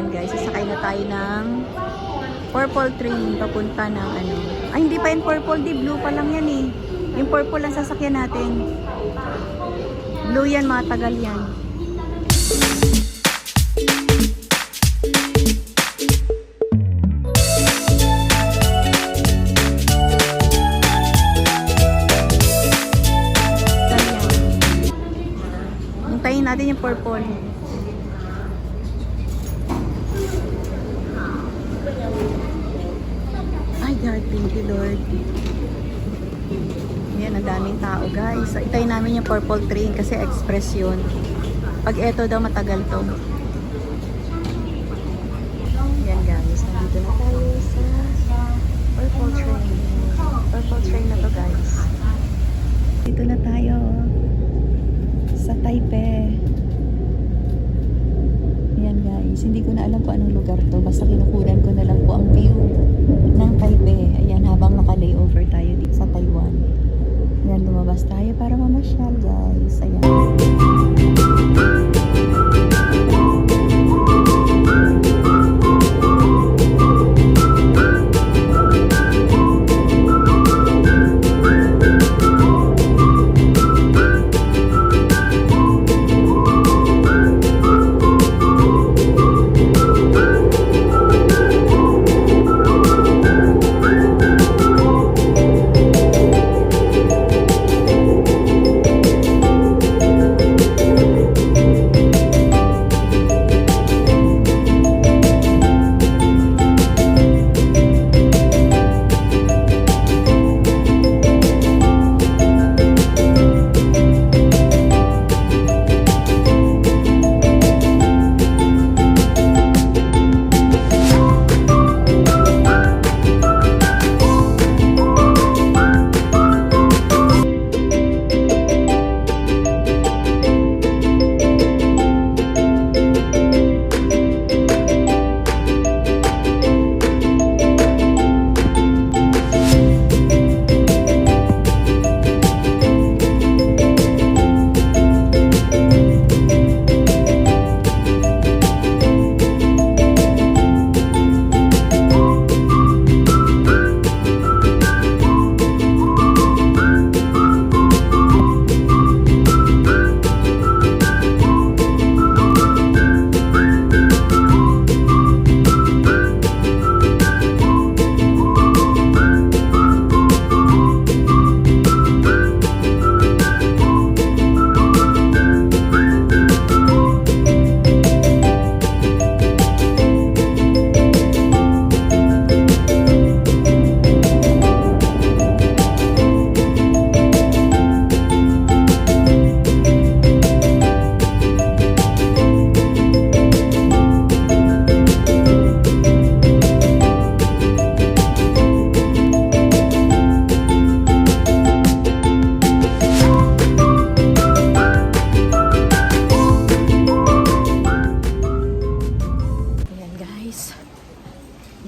Ayan guys, sasakay na tayo ng purple train papunta ng ano. Ay, hindi pa yung purple, di blue pa lang yan eh. Yung purple ang sasakyan natin. Blue yan, mga tagal yan. Hintayin natin yung purple. Ay God, thank you Lord. Yan, ang daming tao guys. So, itayin namin yung purple train kasi express yun. Pag eto daw matagal to. Yan guys, nandito na tayo sa purple train. Purple train na to guys. Dito na tayo sa Taipei. Yan guys, hindi ko na alam kung anong lugar to. Basta kinukunan ko na lang po ang view ng Taipei. Ayan, habang naka-layover tayo dito sa Taiwan. Ayan, lumabas tayo para mamasyal guys. Ayan.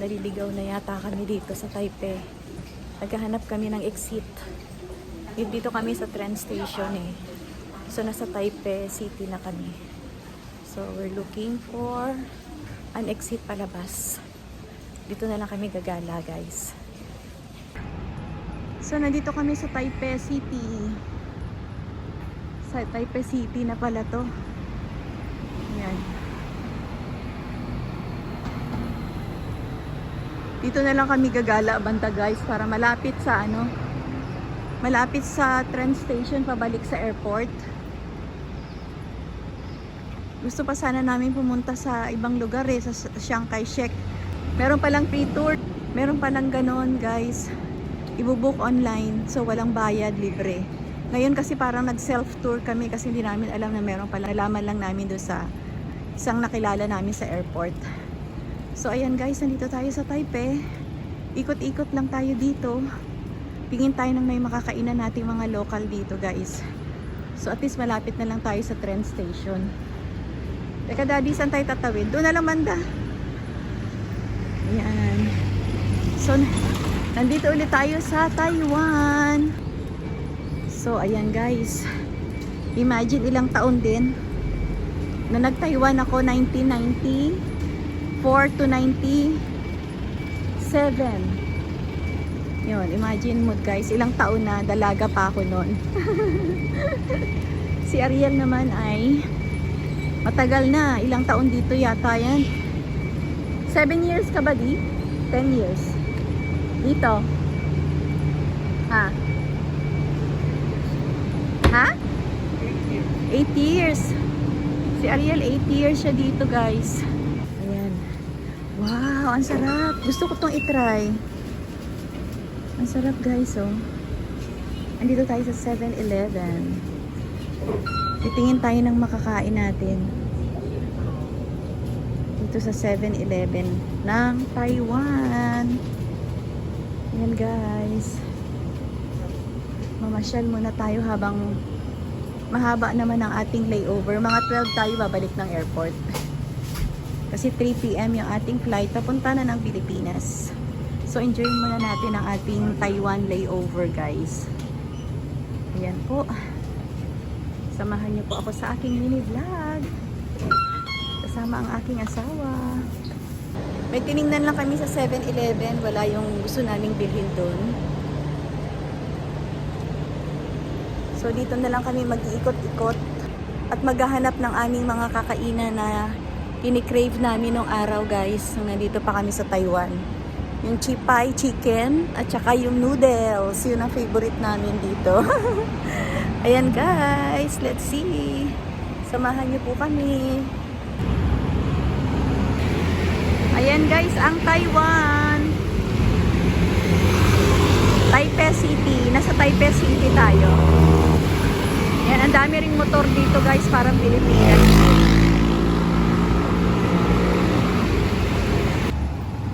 Naliligaw na yata kami dito sa Taipei. Naghahanap kami ng exit. Dito kami sa train station eh. So nasa Taipei City na kami. So we're looking for an exit palabas. Dito na lang kami gagala guys. So nandito kami sa Taipei City. Sa Taipei City na pala to. Yan. Dito na lang kami gagala banda guys para malapit sa ano, malapit sa train station pabalik sa airport. Gusto pa sana namin pumunta sa ibang lugar eh, sa Chiang Kai-shek. Meron palang free tour, meron palang ganon guys. Ibubook online, so walang bayad, libre. Ngayon kasi parang nag-self tour kami kasi hindi namin alam na meron pala. Nalaman lang namin doon sa isang nakilala namin sa airport. So ayan guys, nandito tayo sa Taipei. Ikot-ikot lang tayo dito. Pingin tayo ng may makakainan nating mga local dito guys. So at least malapit na lang tayo sa train station. Teka daddy, saan tayo tatawid? Doon na lang banda. Ayan. So nandito ulit tayo sa Taiwan. So ayan guys, imagine ilang taon din na nag-Taiwan ako, 1990. 94 to 97. Yun, imagine mo guys, ilang taon na, dalaga pa ako noon. Si Ariel naman ay matagal na, ilang taon dito yata yan. 7 years ka ba di? 10 years. Dito. Ha? Ha? 8 years. Si Ariel, 8 years siya dito guys. Ayan. Wow, ang sarap. Gusto ko tong itry. Ang sarap guys, oh. Andito tayo sa 7-Eleven. Titingin tayo ng makakain natin. Dito sa 7-Eleven ng Taiwan. Ayan guys. Mamasyal muna tayo habang mahaba naman ang ating layover. Mga 12 tayo babalik ng airport. Kasi 3 PM yung ating flight papunta na ng Pilipinas. So, enjoy muna natin ang ating Taiwan layover, guys. Ayan po. Samahan niyo po ako sa aking mini vlog. Kasama ang aking asawa. May tiningnan lang kami sa 7-Eleven. Wala yung gusto naming bilhin doon. So, dito na lang kami mag-iikot-ikot at maghahanap ng aming mga kakainan na kinikrave namin nung araw, guys. Nung nandito pa kami sa Taiwan. Yung chipay chicken at saka yung noodles. Yun ang favorite namin dito. Ayan guys, let's see. Samahan niyo po kami. Ayan guys, ang Taiwan. Taipei City. Nasa Taipei City tayo. Ayan, ang dami ring motor dito guys, parang Pilipinas.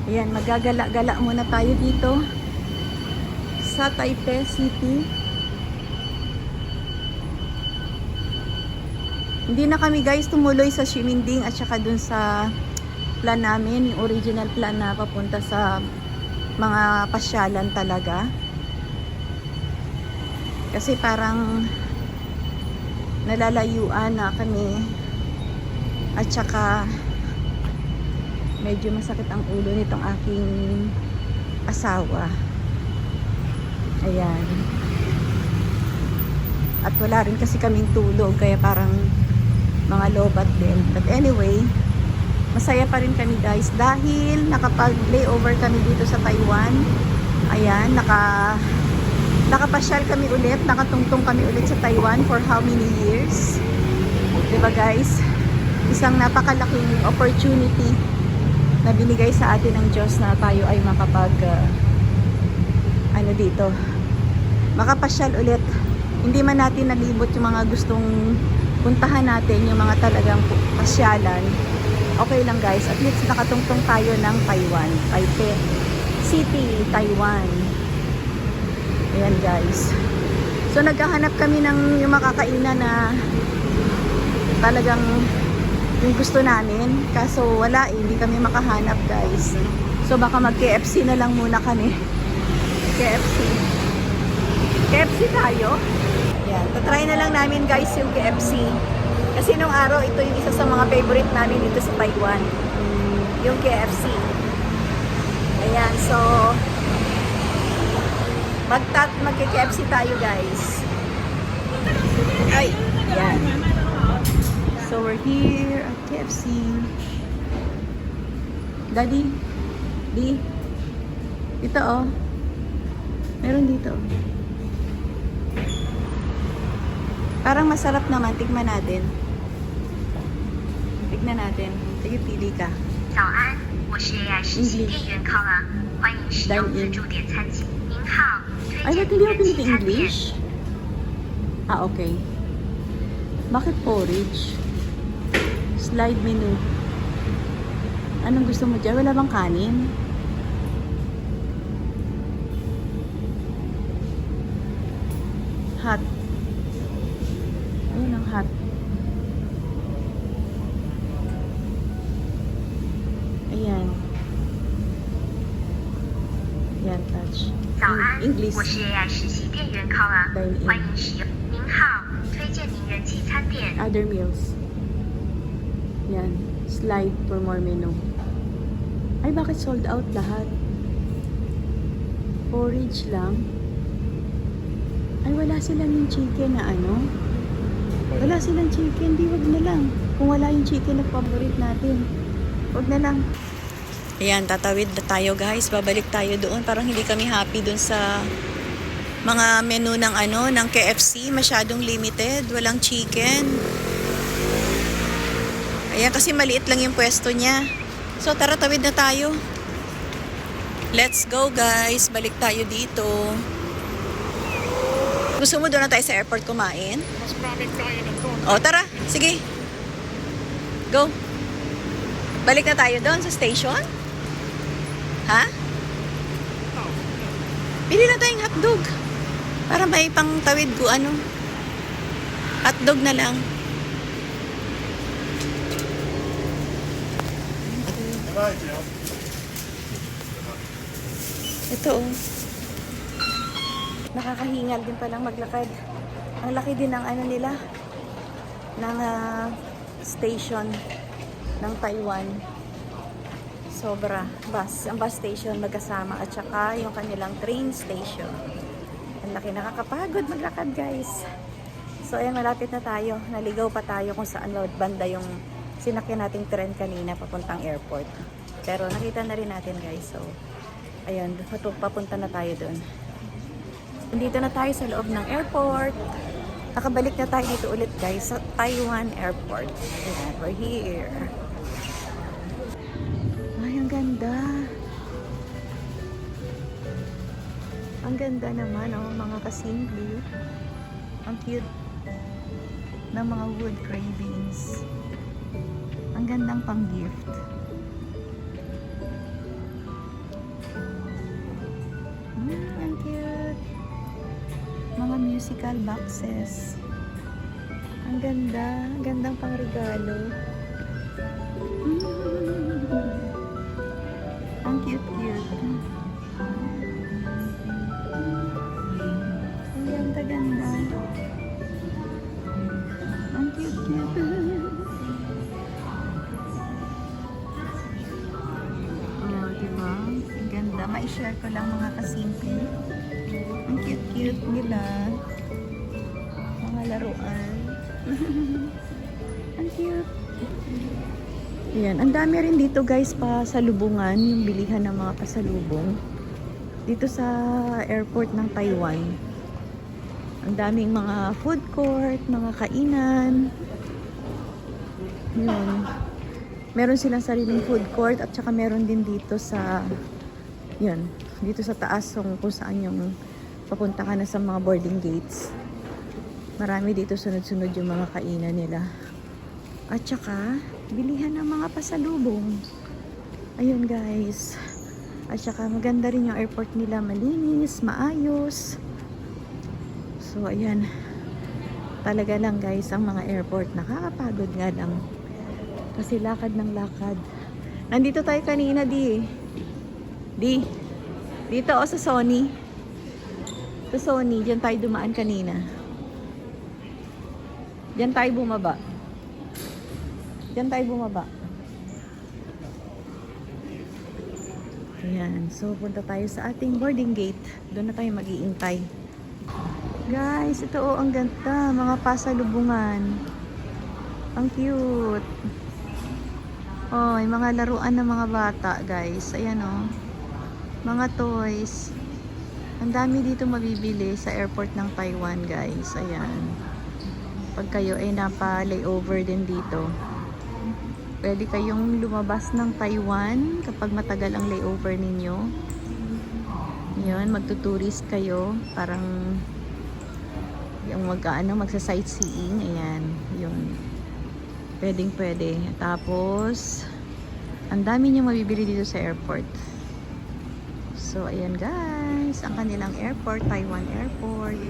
Ayan, magagala-gala muna tayo dito sa Taipei City. Hindi na kami guys tumuloy sa Ximending at saka dun sa plan namin, yung original plan na papunta sa mga pasyalan talaga. Kasi parang nalalayuan na kami at saka medyo masakit ang ulo nitong aking asawa. Ayan. At wala rin kasi kaming tulog, kaya parang mga lobat din. But anyway, masaya pa rin kami guys dahil nakapag-layover kami dito sa Taiwan. Ayan, nakapasyal kami ulit, nakatungtong kami ulit sa Taiwan for how many years? Diba guys? Isang napakalaking opportunity na binigay sa atin ng Diyos na tayo ay makapag dito makapasyal ulit. Hindi man natin nalibot yung mga gustong puntahan natin, yung mga talagang pasyalan. Okay lang guys, at least nakatungtong tayo ng Taiwan, Taipei City, Taiwan. Ayan guys, so naghahanap kami ng yung makakainan na talagang yung gusto namin, kaso wala eh, hindi kami makahanap guys. So baka mag KFC na lang muna kami. KFC tayo. Yan, tatry na lang namin guys yung KFC. Kasi nung araw ito yung isa sa mga favorite namin dito sa Taiwan, yung KFC. Ayan, so mag-KFC tayo guys. Ay, yan. So we're here at KFC. Daddy, di, dito oh. Meron dito. Parang masarap naman, tignan natin. Tignan natin. Sige, pili ka. English. Dine in. Ay, ba't hindi ako pinili English? Ah, okay. Bakit porridge? Slide menu. Anong gusto mo dyan? Wala bang kanin? Hot. Ayun ang hot. Ayan. Ayan, touch. English. Dine in. Other meals. Yan. Slide for more menu. Ay, bakit sold out lahat? Porridge lang. Ay, wala silang yung chicken na ano? Wala silang chicken, di wag na lang. Kung wala yung chicken na favorite natin, wag na lang. Ayan, tatawid na tayo guys. Babalik tayo doon. Parang hindi kami happy doon sa mga menu ng ano, ng KFC. Masyadong limited. Walang chicken. Ayan, kasi maliit lang yung pwesto niya. So, tara, tawid na tayo. Let's go guys. Balik tayo dito. Gusto mo doon na tayo sa airport kumain? Mas maraming kain ito. O, tara. Sige. Go. Balik na tayo doon sa station? Ha? Pili na tayong hotdog. Para may pang tawid ko ano. Hotdog na lang. Ito oh. Nakakahingal din palang maglakad. Ang laki din ng ano nila. Ng station ng Taiwan. Sobra. Ang bus station magkasama at saka yung kanilang train station. Ang laki, nakakapagod maglakad guys. So ayan, malapit na tayo. Naligaw pa tayo kung saan banda yung sinakyan nating tren kanina papuntang airport. Pero nakita na rin natin guys. So ayan, papunta na tayo doon. Nandito na tayo sa loob ng airport. Nakabalik na tayo dito ulit guys sa Taiwan Airport. Ayan, we're here. Ay, ang ganda. Ang ganda naman, oh, mga kasimple. Ang cute ng mga wood cravings. Ang gandang pang-gift. Ang cute. Mga musical boxes. Ang ganda. Ang gandang pang-regalo. Ang cute-cute. Ang ganda-ganda. Ang cute-cute. Oh, diba? Ang ganda. Ma-share ko lang mga kasimple. Ang cute-cute nila. Mga laruan. Ang cute. Ayan. Ang dami rin dito guys pa sa lubungan. Yung bilihan ng mga pasalubong. Dito sa airport ng Taiwan. Ang daming mga food court, mga kainan. Yun. Meron silang sariling food court at saka meron din dito sa yun, dito sa taas kung saan yung papunta ka na sa mga boarding gates. Marami dito sunod-sunod yung mga kainan nila. At saka, bilihan ng mga pasalubong. Ayun guys. At saka maganda rin yung airport nila. Malinis, maayos. So ayan. Talaga lang guys, ang mga airport nakakapagod nga lang. Kasi lakad ng lakad. Nandito tayo kanina di. Dito o sa Sony. Sa Sony, diyan tayo dumaan kanina. Diyan tayo bumaba. Diyan tayo bumaba. Ayan. So, punta tayo sa ating boarding gate. Doon na tayo mag-iintay. Guys, ito oh, ang ganda. Mga pasalubungan. Ang cute. Oh, yung mga laruan ng mga bata, guys. Ayan oh. Mga toys. Ang dami dito mabibili sa airport ng Taiwan, guys. Ayan. Pag kayo ay napa-layover din dito, pwede kayong lumabas ng Taiwan kapag matagal ang layover ninyo. Yun, magtuturist kayo. Parang yung magsa-sightseeing. Ayan, yun. Pwedeng pwede. Tapos, ang dami nyo mabibili dito sa airport. So, ayan guys. Ang kanilang airport, Taiwan Airport.